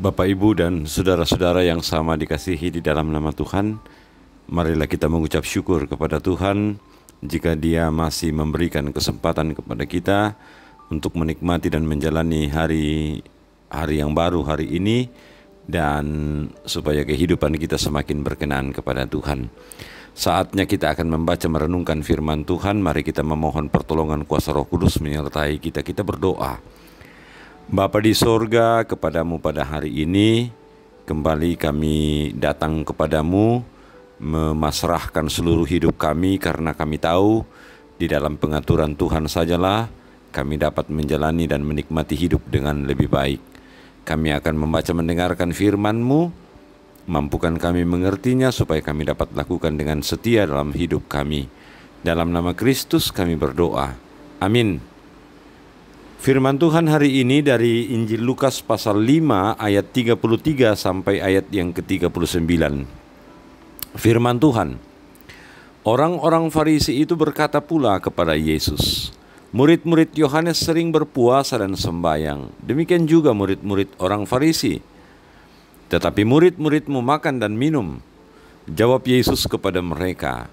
Bapak, Ibu, dan saudara-saudara yang sama dikasihi di dalam nama Tuhan, marilah kita mengucap syukur kepada Tuhan jika Dia masih memberikan kesempatan kepada kita untuk menikmati dan menjalani hari yang baru hari ini, dan supaya kehidupan kita semakin berkenan kepada Tuhan. Saatnya kita akan membaca merenungkan firman Tuhan. Mari kita memohon pertolongan kuasa Roh Kudus menyertai kita. Kita berdoa. Bapa di sorga, kepadamu pada hari ini kembali kami datang kepadamu, memasrahkan seluruh hidup kami, karena kami tahu di dalam pengaturan Tuhan sajalah kami dapat menjalani dan menikmati hidup dengan lebih baik. Kami akan membaca mendengarkan firman-Mu, mampukan kami mengertinya supaya kami dapat lakukan dengan setia dalam hidup kami. Dalam nama Kristus kami berdoa. Amin. Firman Tuhan hari ini dari Injil Lukas pasal 5 ayat 33 sampai ayat yang ke-39. Firman Tuhan. Orang-orang Farisi itu berkata pula kepada Yesus, "Murid-murid Yohanes sering berpuasa dan sembahyang, demikian juga murid-murid orang Farisi. Tetapi murid-muridmu makan dan minum." Jawab Yesus kepada mereka,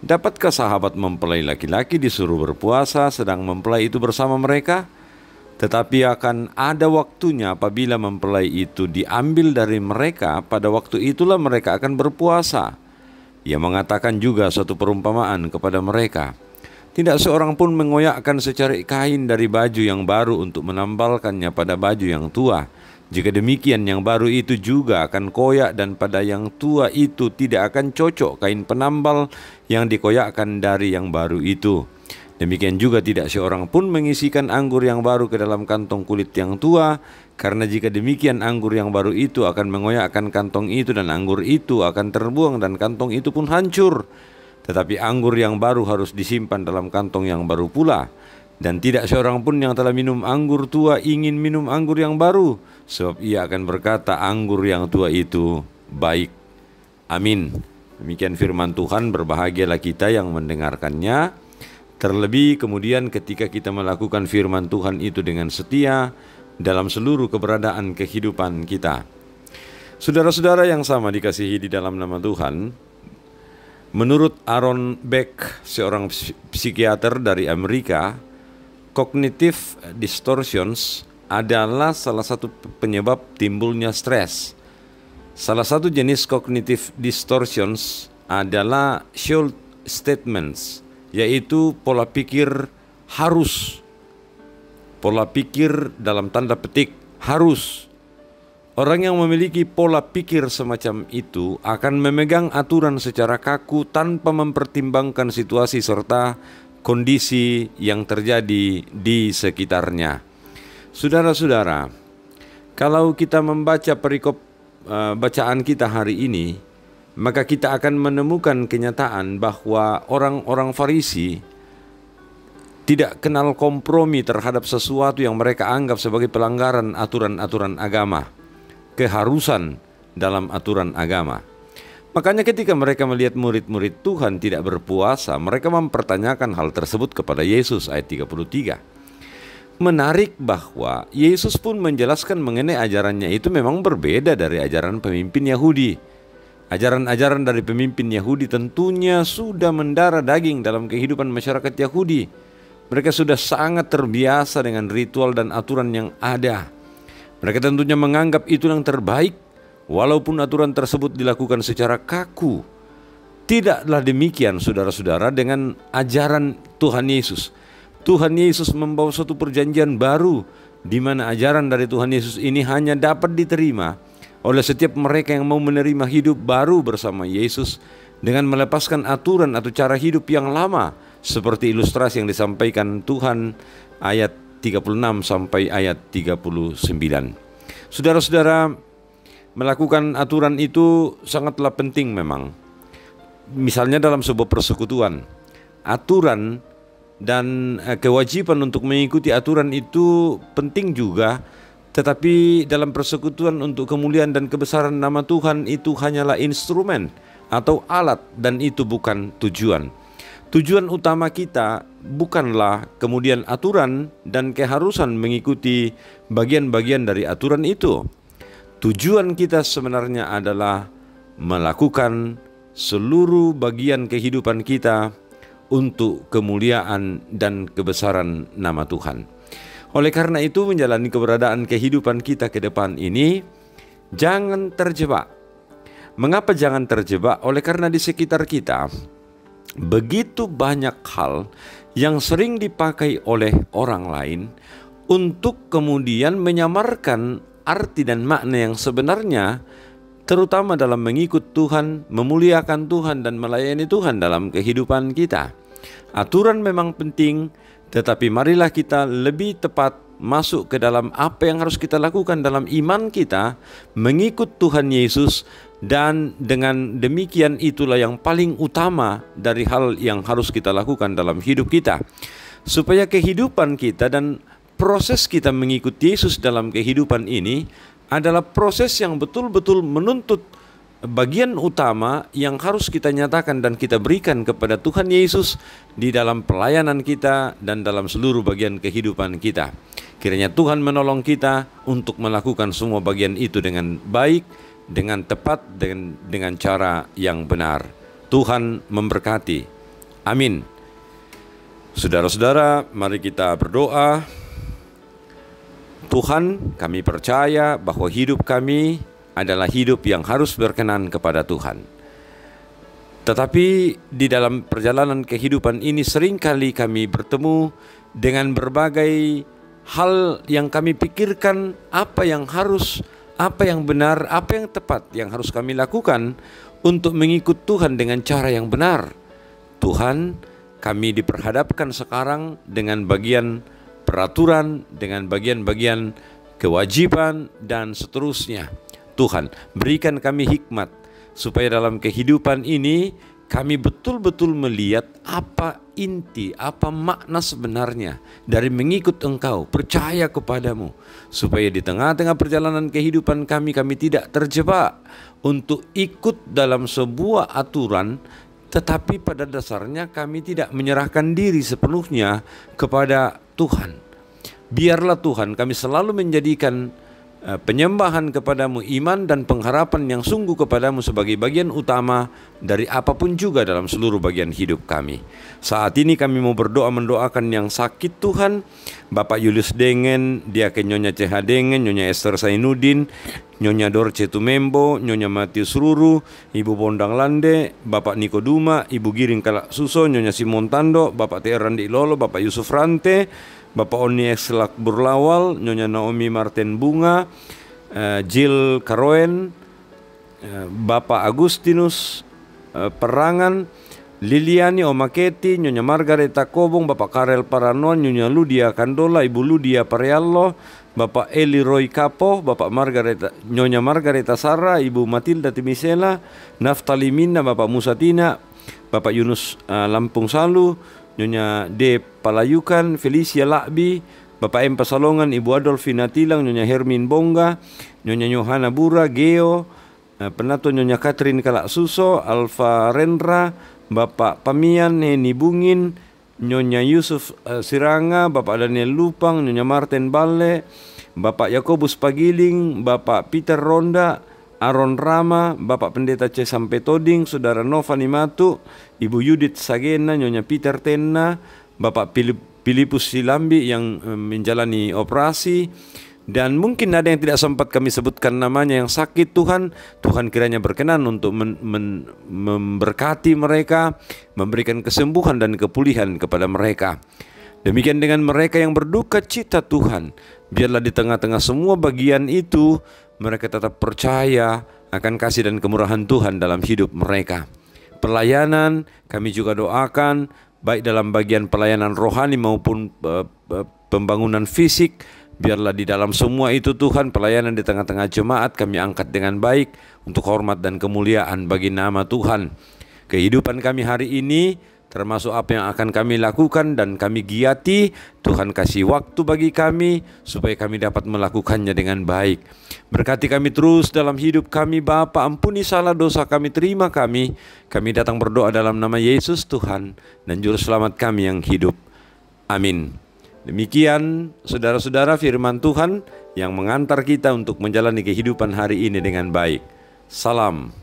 "Dapatkah sahabat mempelai laki-laki disuruh berpuasa sedang mempelai itu bersama mereka? Tetapi akan ada waktunya apabila mempelai itu diambil dari mereka, pada waktu itulah mereka akan berpuasa." Ia mengatakan juga suatu perumpamaan kepada mereka, "Tidak seorang pun mengoyakkan secarik kain dari baju yang baru untuk menambalkannya pada baju yang tua. Jika demikian, yang baru itu juga akan koyak, dan pada yang tua itu tidak akan cocok kain penambal yang dikoyakkan dari yang baru itu. Demikian juga tidak seorang pun mengisikan anggur yang baru ke dalam kantong kulit yang tua, karena jika demikian anggur yang baru itu akan mengoyakkan kantong itu, dan anggur itu akan terbuang dan kantong itu pun hancur. Tetapi anggur yang baru harus disimpan dalam kantong yang baru pula. Dan tidak seorang pun yang telah minum anggur tua ingin minum anggur yang baru, sebab ia akan berkata anggur yang tua itu baik." Amin. Demikian firman Tuhan. Berbahagialah kita yang mendengarkannya. Terlebih kemudian ketika kita melakukan firman Tuhan itu dengan setia dalam seluruh keberadaan kehidupan kita. Saudara-saudara yang sama dikasihi di dalam nama Tuhan, menurut Aaron Beck, seorang psikiater dari Amerika, cognitive distortions adalah salah satu penyebab timbulnya stres. Salah satu jenis cognitive distortions adalah should statements, yaitu pola pikir harus. Pola pikir dalam tanda petik harus. Orang yang memiliki pola pikir semacam itu akan memegang aturan secara kaku tanpa mempertimbangkan situasi serta kondisi yang terjadi di sekitarnya. Saudara-saudara, kalau kita membaca perikop bacaan kita hari ini, maka kita akan menemukan kenyataan bahwa orang-orang Farisi tidak kenal kompromi terhadap sesuatu yang mereka anggap sebagai pelanggaran aturan-aturan agama, keharusan dalam aturan agama. Makanya ketika mereka melihat murid-murid Tuhan tidak berpuasa, mereka mempertanyakan hal tersebut kepada Yesus, ayat 33. Menarik bahwa Yesus pun menjelaskan mengenai ajarannya itu memang berbeda dari ajaran pemimpin Yahudi. Ajaran-ajaran dari pemimpin Yahudi tentunya sudah mendarah daging dalam kehidupan masyarakat Yahudi. Mereka sudah sangat terbiasa dengan ritual dan aturan yang ada. Mereka tentunya menganggap itu yang terbaik, walaupun aturan tersebut dilakukan secara kaku. Tidaklah demikian, saudara-saudara, dengan ajaran Tuhan Yesus. Tuhan Yesus membawa suatu perjanjian baru, di mana ajaran dari Tuhan Yesus ini hanya dapat diterima oleh setiap mereka yang mau menerima hidup baru bersama Yesus dengan melepaskan aturan atau cara hidup yang lama, seperti ilustrasi yang disampaikan Tuhan ayat 36 sampai ayat 39. Saudara-saudara, melakukan aturan itu sangatlah penting memang. Misalnya dalam sebuah persekutuan, aturan dan kewajiban untuk mengikuti aturan itu penting juga. Tetapi dalam persekutuan untuk kemuliaan dan kebesaran nama Tuhan itu hanyalah instrumen atau alat, dan itu bukan tujuan. Tujuan utama kita bukanlah kemudian aturan dan keharusan mengikuti bagian-bagian dari aturan itu. Tujuan kita sebenarnya adalah melakukan seluruh bagian kehidupan kita untuk kemuliaan dan kebesaran nama Tuhan. Oleh karena itu, menjalani keberadaan kehidupan kita ke depan ini, jangan terjebak. Mengapa jangan terjebak? Oleh karena di sekitar kita begitu banyak hal yang sering dipakai oleh orang lain untuk kemudian menyamarkan arti dan makna yang sebenarnya, terutama dalam mengikut Tuhan, memuliakan Tuhan dan melayani Tuhan dalam kehidupan kita. Aturan memang penting, tetapi marilah kita lebih tepat masuk ke dalam apa yang harus kita lakukan dalam iman kita, mengikut Tuhan Yesus, dan dengan demikian itulah yang paling utama dari hal yang harus kita lakukan dalam hidup kita. Supaya kehidupan kita dan proses kita mengikuti Yesus dalam kehidupan ini adalah proses yang betul-betul menuntut bagian utama yang harus kita nyatakan dan kita berikan kepada Tuhan Yesus di dalam pelayanan kita dan dalam seluruh bagian kehidupan kita. Kiranya Tuhan menolong kita untuk melakukan semua bagian itu dengan baik, dengan tepat, dengan cara yang benar. Tuhan memberkati. Amin. Saudara-saudara, mari kita berdoa. Tuhan, kami percaya bahwa hidup kami adalah hidup yang harus berkenan kepada Tuhan. Tetapi di dalam perjalanan kehidupan ini seringkali kami bertemu dengan berbagai hal yang kami pikirkan apa yang harus, apa yang benar, apa yang tepat yang harus kami lakukan untuk mengikut Tuhan dengan cara yang benar. Tuhan, kami diperhadapkan sekarang dengan bagian peraturan, dengan bagian-bagian kewajiban dan seterusnya. Tuhan, berikan kami hikmat supaya dalam kehidupan ini kami betul-betul melihat apa inti, apa makna sebenarnya dari mengikut Engkau, percaya kepadamu, supaya di tengah-tengah perjalanan kehidupan kami tidak terjebak untuk ikut dalam sebuah aturan, tetapi pada dasarnya kami tidak menyerahkan diri sepenuhnya kepada Tuhan. Biarlah Tuhan kami selalu menjadikan penyembahan kepadamu, iman dan pengharapan yang sungguh kepadamu sebagai bagian utama dari apapun juga dalam seluruh bagian hidup kami. Saat ini kami mau berdoa mendoakan yang sakit Tuhan, Bapak Julius Dengan, Diaken Nyonya CH Dengan, Nyonya Esther Sainuddin, Nyonya Dorce Tumembo, Nyonya Matius Ruru, Ibu Bondang Lande, Bapak Niko Duma, Ibu Giring Kalak Suso, Nyonya Simon Tando, Bapak T.R. Randi Lolo, Bapak Yusuf Rante, Bapak Oni Ekselak Burlawal, Nyonya Naomi Martin Bunga, Jill Karoen, Bapak Agustinus Perangan, Liliani Omaketi, Nyonya Margareta Kobong, Bapak Karel Paranon, Nyonya Ludia Kandola, Ibu Ludia Pariallo, Bapak Eli Roy Kapo, Bapak Nyonya Margareta Sarah, Ibu Matilda Timisela, Naftali Minna, Bapak Musatina, Bapak Yunus Lampung Salu, Nyonya D. Palayukan, Felicia Lakbi, Bapak M. Pasalongan, Ibu Adolfina Tilang, Nyonya Hermin Bongga, Nyonya Yohana Bura, Geo, Penato Nyonya Katrin Kalak Suso, Alfa Rendra, Bapak Pamian, Heni Bungin, Nyonya Yusuf Siranga, Bapak Daniel Lupang, Nyonya Martin Balle, Bapak Yakobus Pagiling, Bapak Peter Ronda, Aron Rama, Bapak Pendeta C. Sampai Toding, Saudara Nova Nimatu, Ibu Yudit Sagena, Nyonya Peter Tenna, Bapak Filipus Silambi yang menjalani operasi, dan mungkin ada yang tidak sempat kami sebutkan namanya yang sakit. Tuhan kiranya berkenan untuk memberkati mereka, memberikan kesembuhan dan kepulihan kepada mereka. Demikian dengan mereka yang berduka cita Tuhan, biarlah di tengah-tengah semua bagian itu mereka tetap percaya akan kasih dan kemurahan Tuhan dalam hidup mereka. Pelayanan kami juga doakan, baik dalam bagian pelayanan rohani maupun pembangunan fisik, biarlah di dalam semua itu Tuhan, pelayanan di tengah-tengah jemaat kami angkat dengan baik untuk hormat dan kemuliaan bagi nama Tuhan. Kehidupan kami hari ini, termasuk apa yang akan kami lakukan dan kami giati, Tuhan kasih waktu bagi kami supaya kami dapat melakukannya dengan baik. Berkati kami terus dalam hidup kami Bapa, ampuni salah dosa kami, terima kami. Kami datang berdoa dalam nama Yesus Tuhan dan Juru Selamat kami yang hidup. Amin. Demikian saudara-saudara firman Tuhan yang mengantar kita untuk menjalani kehidupan hari ini dengan baik. Salam.